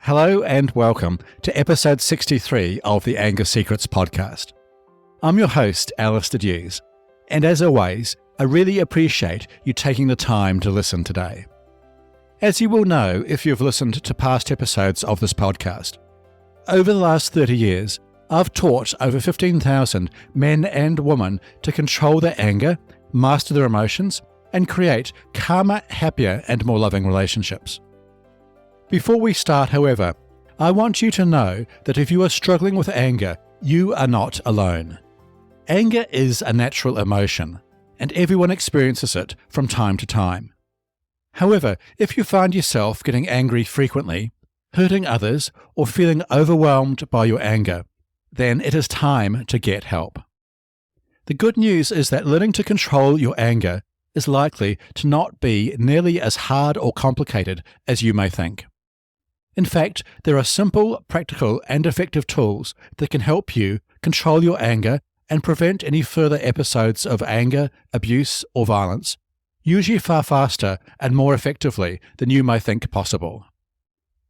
Hello and welcome to episode 63 of the Anger Secrets podcast. I'm your host, Alastair Duhs, and as always, I really appreciate you taking the time to listen today. As you will know if you've listened to past episodes of this podcast, over the last 30 years, I've taught over 15,000 men and women to control their anger, master their emotions, and create calmer, happier, and more loving relationships. Before we start, however, I want you to know that if you are struggling with anger, you are not alone. Anger is a natural emotion, and everyone experiences it from time to time. However, if you find yourself getting angry frequently, hurting others, or feeling overwhelmed by your anger, then it is time to get help. The good news is that learning to control your anger is likely to not be nearly as hard or complicated as you may think. In fact, there are simple, practical, and effective tools that can help you control your anger and prevent any further episodes of anger, abuse, or violence, usually far faster and more effectively than you may think possible.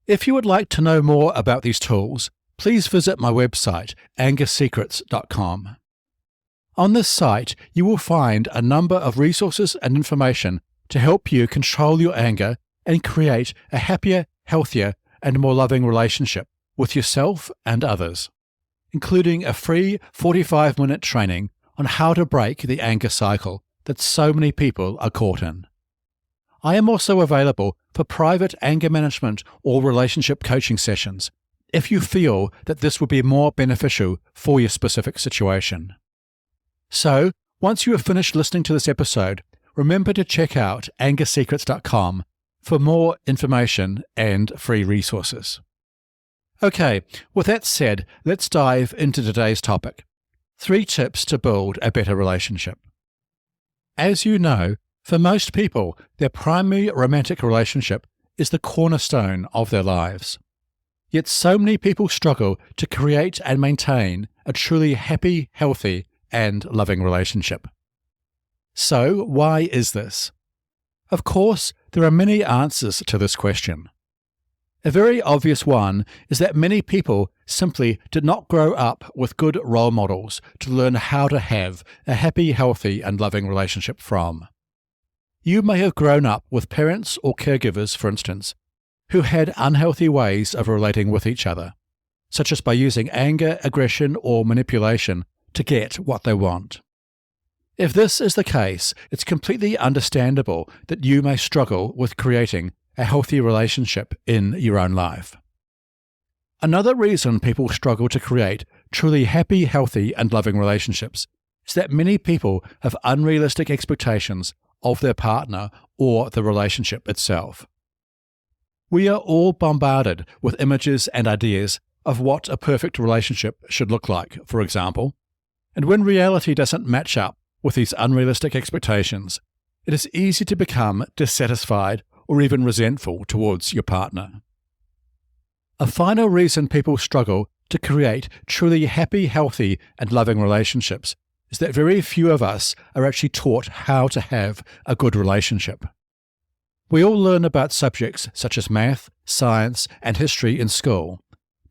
If you would like to know more about these tools, please visit my website, angersecrets.com. On this site, you will find a number of resources and information to help you control your anger and create a happier, healthier, and more loving relationship with yourself and others, including a free 45-minute training on how to break the anger cycle that so many people are caught in. I am also available for private anger management or relationship coaching sessions if you feel that this would be more beneficial for your specific situation. So, once you have finished listening to this episode, remember to check out angersecrets.com for more information and free resources. Okay, with that said, let's dive into today's topic: 3 tips to build a better relationship. As you know, for most people, their primary romantic relationship is the cornerstone of their lives. Yet so many people struggle to create and maintain a truly happy, healthy, and loving relationship. So, why is this? Of course, there are many answers to this question. A very obvious one is that many people simply did not grow up with good role models to learn how to have a happy, healthy, and loving relationship from. You may have grown up with parents or caregivers, for instance, who had unhealthy ways of relating with each other, such as by using anger, aggression, or manipulation to get what they want. If this is the case, it's completely understandable that you may struggle with creating a healthy relationship in your own life. Another reason people struggle to create truly happy, healthy, and loving relationships is that many people have unrealistic expectations of their partner or the relationship itself. We are all bombarded with images and ideas of what a perfect relationship should look like, for example, and when reality doesn't match up with these unrealistic expectations, it is easy to become dissatisfied or even resentful towards your partner. A final reason people struggle to create truly happy, healthy, and loving relationships is that very few of us are actually taught how to have a good relationship. We all learn about subjects such as math, science, and history in school,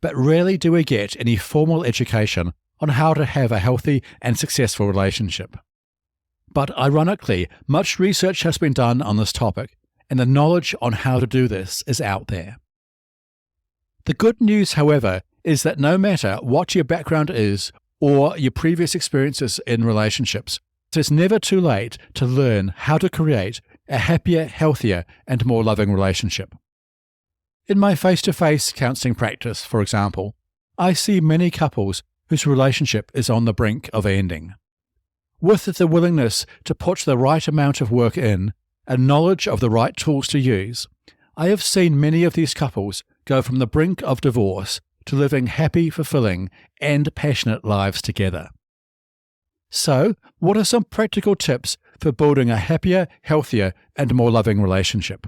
but rarely do we get any formal education on how to have a healthy and successful relationship. But ironically, much research has been done on this topic, and the knowledge on how to do this is out there. The good news, however, is that no matter what your background is or your previous experiences in relationships, it is never too late to learn how to create a happier, healthier, and more loving relationship. In my face-to-face counseling practice, for example, I see many couples whose relationship is on the brink of ending. With the willingness to put the right amount of work in and knowledge of the right tools to use, I have seen many of these couples go from the brink of divorce to living happy, fulfilling, and passionate lives together. So, what are some practical tips for building a happier, healthier, and more loving relationship?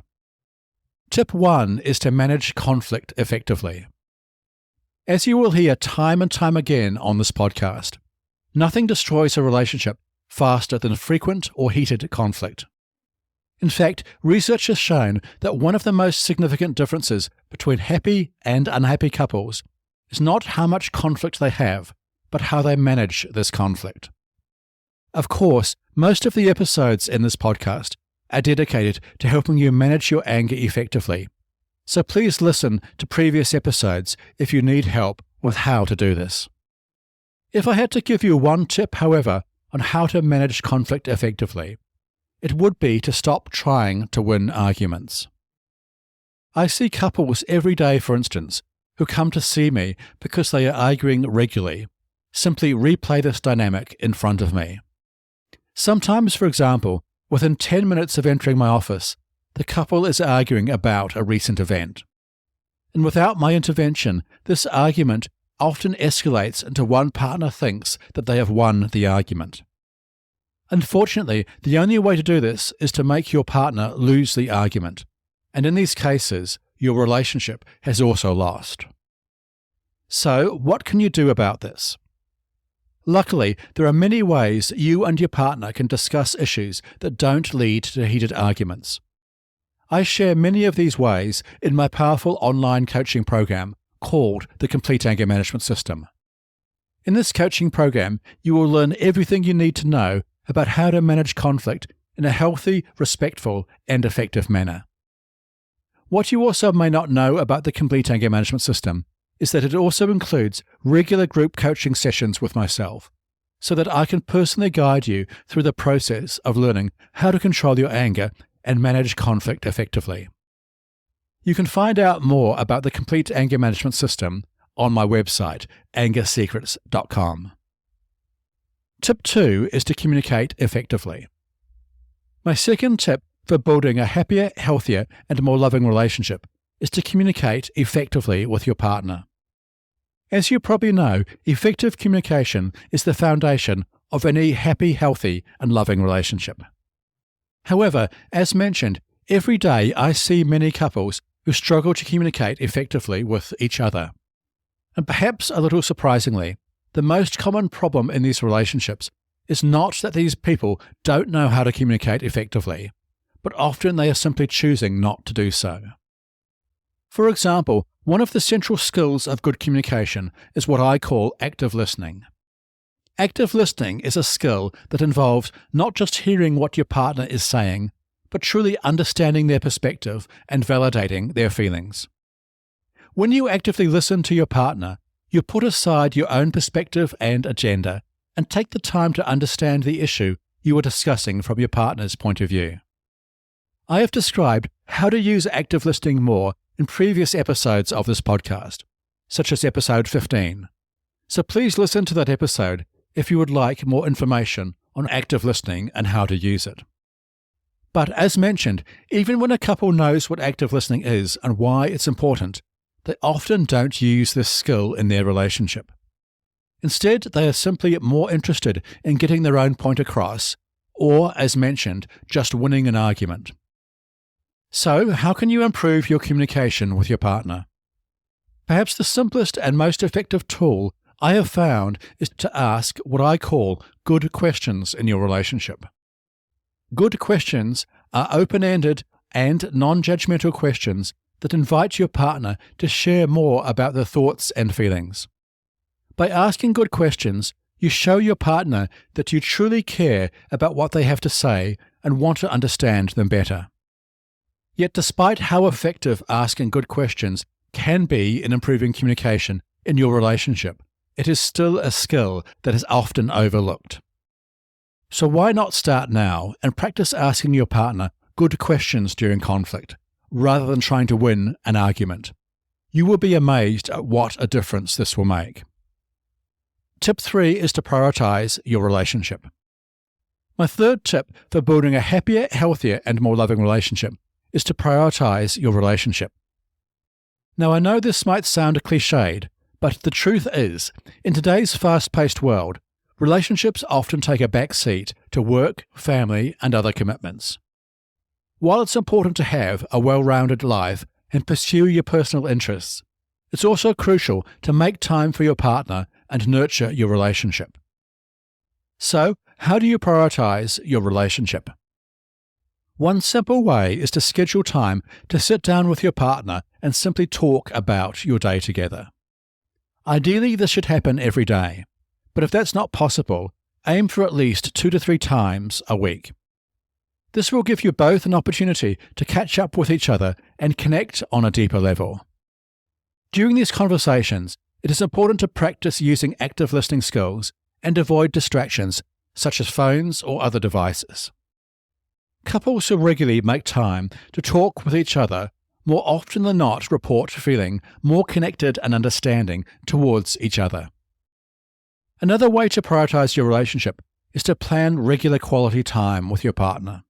Tip 1 is to manage conflict effectively. As you will hear time and time again on this podcast, nothing destroys a relationship faster than frequent or heated conflict. In fact, research has shown that one of the most significant differences between happy and unhappy couples is not how much conflict they have, but how they manage this conflict. Of course, most of the episodes in this podcast are dedicated to helping you manage your anger effectively, so please listen to previous episodes if you need help with how to do this. If I had to give you one tip, however, on how to manage conflict effectively, it would be to stop trying to win arguments. I see couples every day, for instance, who come to see me because they are arguing regularly, simply replay this dynamic in front of me. Sometimes, for example, within 10 minutes of entering my office, the couple is arguing about a recent event. And without my intervention, this argument often escalates into one partner thinks that they have won the argument. Unfortunately, the only way to do this is to make your partner lose the argument, and in these cases, your relationship has also lost. So, what can you do about this? Luckily, there are many ways you and your partner can discuss issues that don't lead to heated arguments. I share many of these ways in my powerful online coaching program called the Complete Anger Management System. In this coaching program, you will learn everything you need to know about how to manage conflict in a healthy, respectful, and effective manner. What you also may not know about the Complete Anger Management System is that it also includes regular group coaching sessions with myself, so that I can personally guide you through the process of learning how to control your anger and manage conflict effectively. You can find out more about the Complete Anger Management System on my website, angersecrets.com. Tip 2 is to communicate effectively. My second tip for building a happier, healthier, and more loving relationship is to communicate effectively with your partner. As you probably know, effective communication is the foundation of any happy, healthy, and loving relationship. However, as mentioned, every day I see many couples who struggle to communicate effectively with each other. And perhaps a little surprisingly, the most common problem in these relationships is not that these people don't know how to communicate effectively, but often they are simply choosing not to do so. For example, one of the central skills of good communication is what I call active listening. Active listening is a skill that involves not just hearing what your partner is saying, but truly understanding their perspective and validating their feelings. When you actively listen to your partner, you put aside your own perspective and agenda and take the time to understand the issue you are discussing from your partner's point of view. I have described how to use active listening more in previous episodes of this podcast, such as episode 15. So please listen to that episode if you would like more information on active listening and how to use it. But as mentioned, even when a couple knows what active listening is and why it's important, they often don't use this skill in their relationship. Instead, they are simply more interested in getting their own point across, or, as mentioned, just winning an argument. So, how can you improve your communication with your partner? Perhaps the simplest and most effective tool I have found is to ask what I call good questions in your relationship. Good questions are open-ended and non-judgmental questions that invite your partner to share more about their thoughts and feelings. By asking good questions, you show your partner that you truly care about what they have to say and want to understand them better. Yet despite how effective asking good questions can be in improving communication in your relationship, it is still a skill that is often overlooked. So why not start now and practice asking your partner good questions during conflict, rather than trying to win an argument? You will be amazed at what a difference this will make. Tip 3 is to prioritize your relationship. My third tip for building a happier, healthier, and more loving relationship is to prioritize your relationship. Now, I know this might sound cliched, but the truth is, in today's fast-paced world, relationships often take a back seat to work, family, and other commitments. While it's important to have a well-rounded life and pursue your personal interests, it's also crucial to make time for your partner and nurture your relationship. So, how do you prioritize your relationship? One simple way is to schedule time to sit down with your partner and simply talk about your day together. Ideally, this should happen every day, but if that's not possible, aim for at least 2 to 3 times a week. This will give you both an opportunity to catch up with each other and connect on a deeper level. During these conversations, it is important to practice using active listening skills and avoid distractions such as phones or other devices. Couples who regularly make time to talk with each other more often than not report feeling more connected and understanding towards each other. Another way to prioritize your relationship is to plan regular quality time with your partner.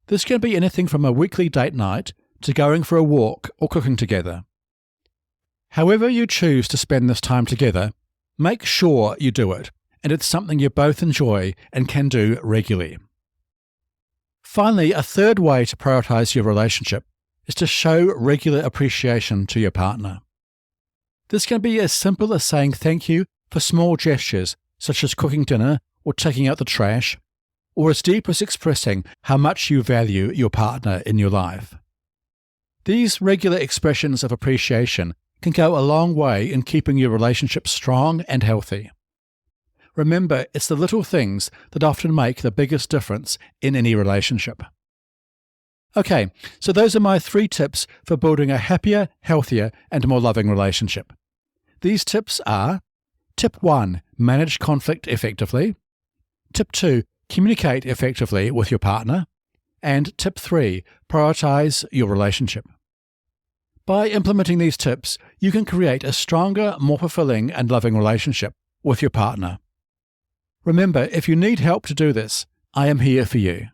This can be anything from a weekly date night to going for a walk or cooking together. However you choose to spend this time together, make sure you do it, and it's something you both enjoy and can do regularly. Finally, a third way to prioritize your relationship is to show regular appreciation to your partner. This can be as simple as saying thank you for small gestures such as cooking dinner or taking out the trash, or as deep as expressing how much you value your partner in your life. These regular expressions of appreciation can go a long way in keeping your relationship strong and healthy. Remember, it's the little things that often make the biggest difference in any relationship. Okay, so those are my 3 tips for building a happier, healthier, and more loving relationship. These tips are: Tip 1, manage conflict effectively. Tip 2, communicate effectively with your partner. And Tip 3, prioritize your relationship. By implementing these tips, you can create a stronger, more fulfilling and loving relationship with your partner. Remember, if you need help to do this, I am here for you.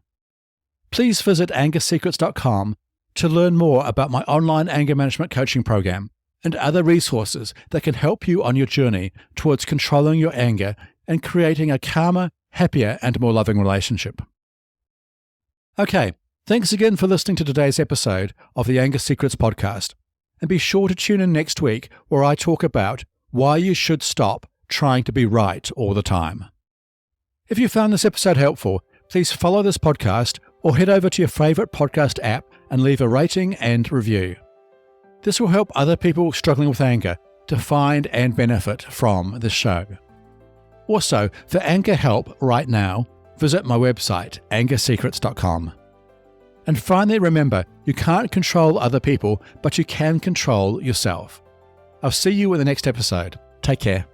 Please visit angersecrets.com to learn more about my online anger management coaching program and other resources that can help you on your journey towards controlling your anger and creating a calmer, happier, and more loving relationship. Okay, thanks again for listening to today's episode of the Anger Secrets podcast, and be sure to tune in next week where I talk about why you should stop trying to be right all the time. If you found this episode helpful, please follow this podcast or head over to your favorite podcast app and leave a rating and review. This will help other people struggling with anger to find and benefit from this show. Also, for anger help right now, visit my website, angersecrets.com. And finally, remember, you can't control other people, but you can control yourself. I'll see you in the next episode. Take care.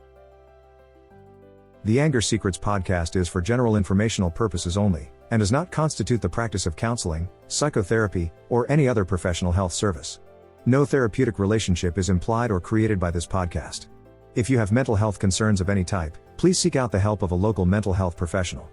The Anger Secrets podcast is for general informational purposes only, and does not constitute the practice of counseling, psychotherapy, or any other professional health service. No therapeutic relationship is implied or created by this podcast. If you have mental health concerns of any type, please seek out the help of a local mental health professional.